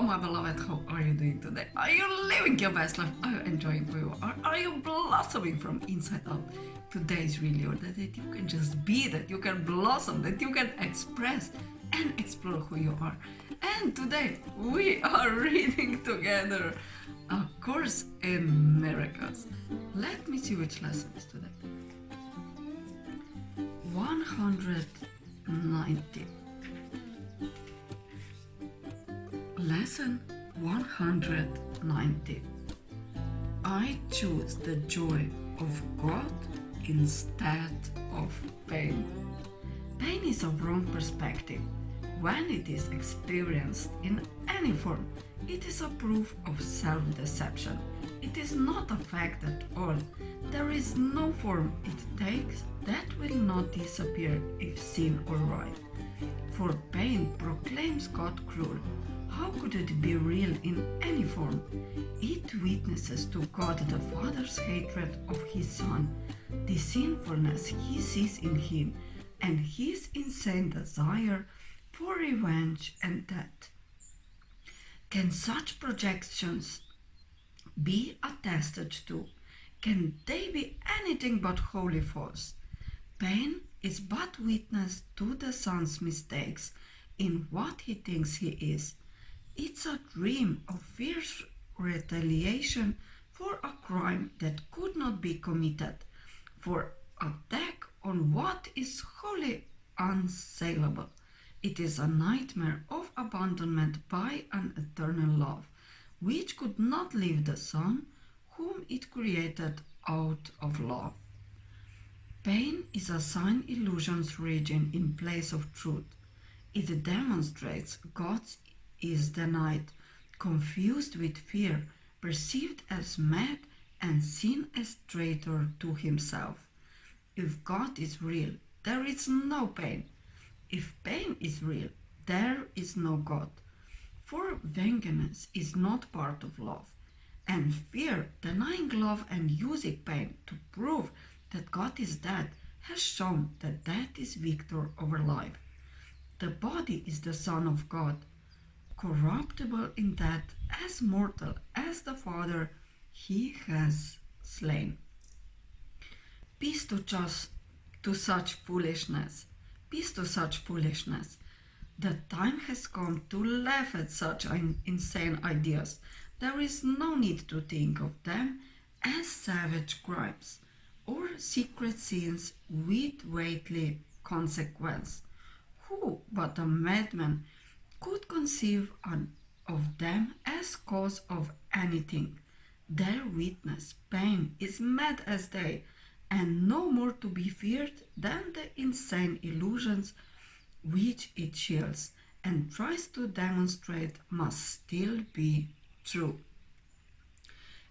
Hello, my beloved. How are you doing today? Are you living your best life? Are you enjoying who you are? Are you blossoming from inside out? Today is really your day that you can just be, that you can blossom, that you can express and explore who you are. And today we are reading together A Course in Miracles. Let me see which lesson is today. 190. Lesson 190. I choose the joy of God instead of pain. Pain is a wrong perspective. When it is experienced in any form, it is a proof of self-deception. It is not a fact at all. There is no form it takes that will not disappear if seen aright. For pain proclaims God cruel. How could it be real in any form? It witnesses to God the Father's hatred of His Son, the sinfulness He sees in Him, and His insane desire for revenge and death. Can such projections be attested to? Can they be anything but wholly false? Pain is but witness to the Son's mistakes in what he thinks he is. It's a dream of fierce retaliation for a crime that could not be committed, for attack on what is wholly unsaleable. It is a nightmare of abandonment by an eternal love, which could not leave the Son, whom it created out of love. Pain is a sign illusions raging in place of truth. It demonstrates God is denied, confused with fear, perceived as mad, and seen as traitor to himself. If God is real, there is no pain. If pain is real, there is no God. For vengeance is not part of love, and fear, denying love and using pain to prove that God is dead, has shown that death is victor over life. The body is the Son of God, corruptible in death, as mortal as the Father He has slain. Peace to such foolishness. Peace to such foolishness. The time has come to laugh at such insane ideas. There is no need to think of them as savage crimes or secret sins with weighty consequence. Who but a madman could conceive of them as cause of anything? Their witness, pain, is mad as they, and no more to be feared than the insane illusions which it shields and tries to demonstrate must still be true.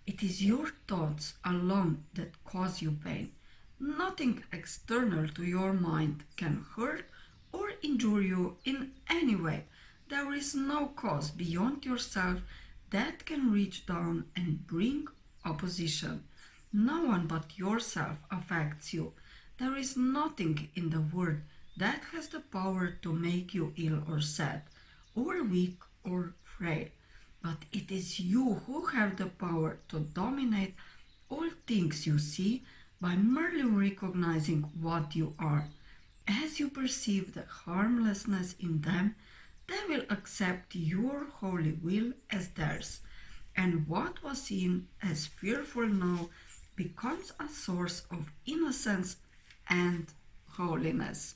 It is your thoughts alone that cause you pain. Nothing external to your mind can hurt or injure you in any way. There is no cause beyond yourself that can reach down and bring opposition. No one but yourself affects you. There is nothing in the world that has the power to make you ill or sad, or weak or frail. But it is you who have the power to dominate all things you see by merely recognizing what you are. As you perceive the harmlessness in them, they will accept your holy will as theirs, and what was seen as fearful now becomes a source of innocence and holiness.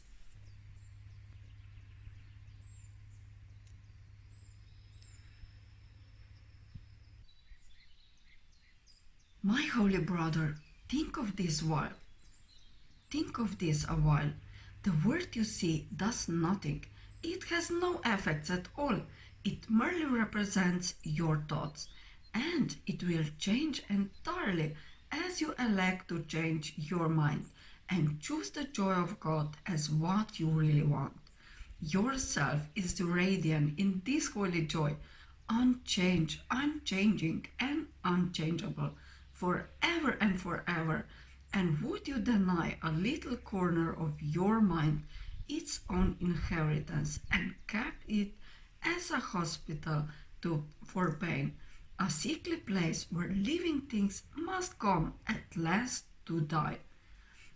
My holy brother, think of this a while. The world you see does nothing. It has no effects at all. It merely represents your thoughts, and it will change entirely as you elect to change your mind and choose the joy of God as what you really want. Yourself is radiant in this holy joy, unchanged, unchanging, and unchangeable, forever and forever. And would you deny a little corner of your mind its own inheritance and kept it as a hospital for pain, a sickly place where living things must come at last to die.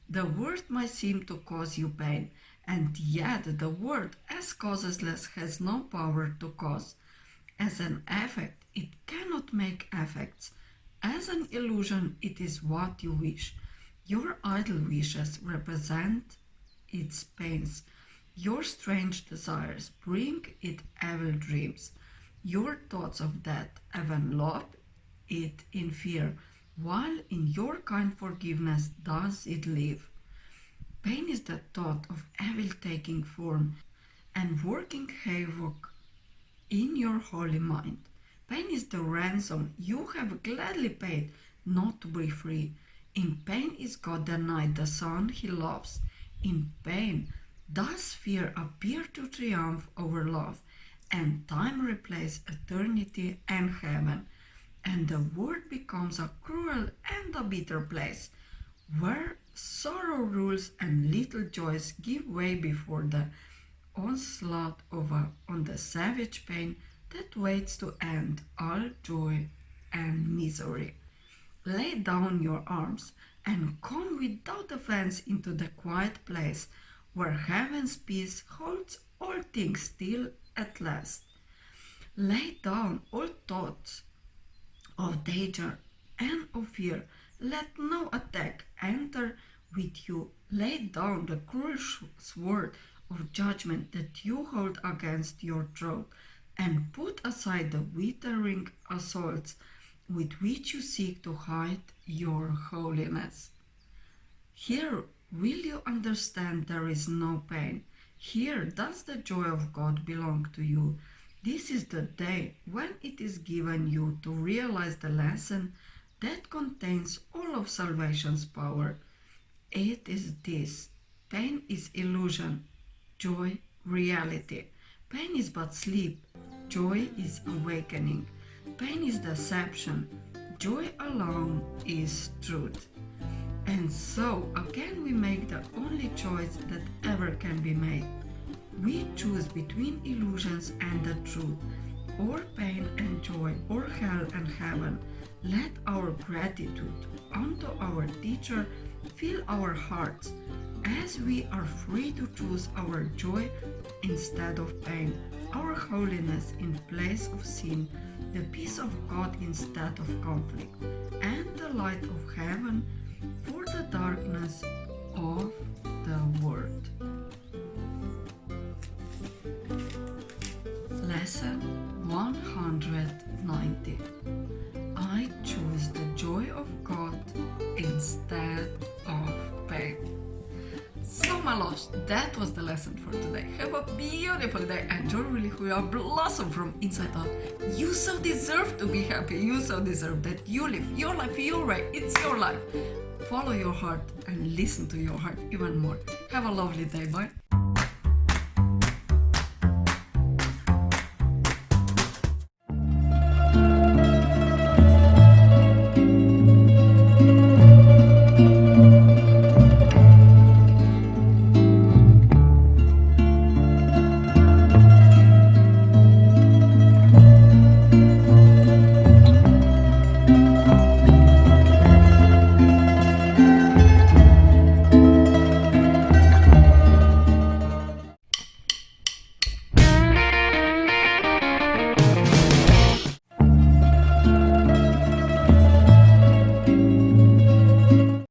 The word might seem to cause you pain, and yet the word as causeless has no power to cause. As an effect, it cannot make effects. As an illusion, it is what you wish. Your idle wishes represent its pains. Your strange desires bring it evil dreams. Your thoughts of death envelop it in fear, while in your kind forgiveness does it live. Pain is the thought of evil taking form and working havoc in your holy mind. Pain is the ransom you have gladly paid not to be free. In pain is God denied the Son he loves. In pain does fear appear to triumph over love, and time replace eternity and heaven, and the world becomes a cruel and a bitter place, where sorrow rules and little joys give way before the onslaught on the savage pain that waits to end all joy and misery. Lay down your arms and come without offense into the quiet place where heaven's peace holds all things still at last. Lay down all thoughts of danger and of fear. Let no attack enter with you. Lay down the cruel sword of judgment that you hold against your throat, and put aside the withering assaults with which you seek to hide your holiness. Here will you understand there is no pain. Here does the joy of God belong to you. This is the day when it is given you to realize the lesson that contains all of salvation's power. It is this: pain is illusion, joy reality. Pain is but sleep, joy is awakening. Pain is deception, joy alone is truth. And so again we make the only choice that ever can be made. We choose between illusions and the truth, or pain and joy, or hell and heaven. Let our gratitude unto our teacher fill our hearts, as we are free to choose our joy instead of pain, our holiness in place of sin, the peace of God instead of conflict, and the light of heaven for the darkness of the world. Lesson 190. I choose the joy of God instead of pain. So my loves, that was the lesson for today. Have a beautiful day. Enjoy really who you are. Blossom from inside out. You so deserve to be happy. You so deserve that you live your life your way. It's your life. Follow your heart and listen to your heart even more. Have a lovely day. Bye.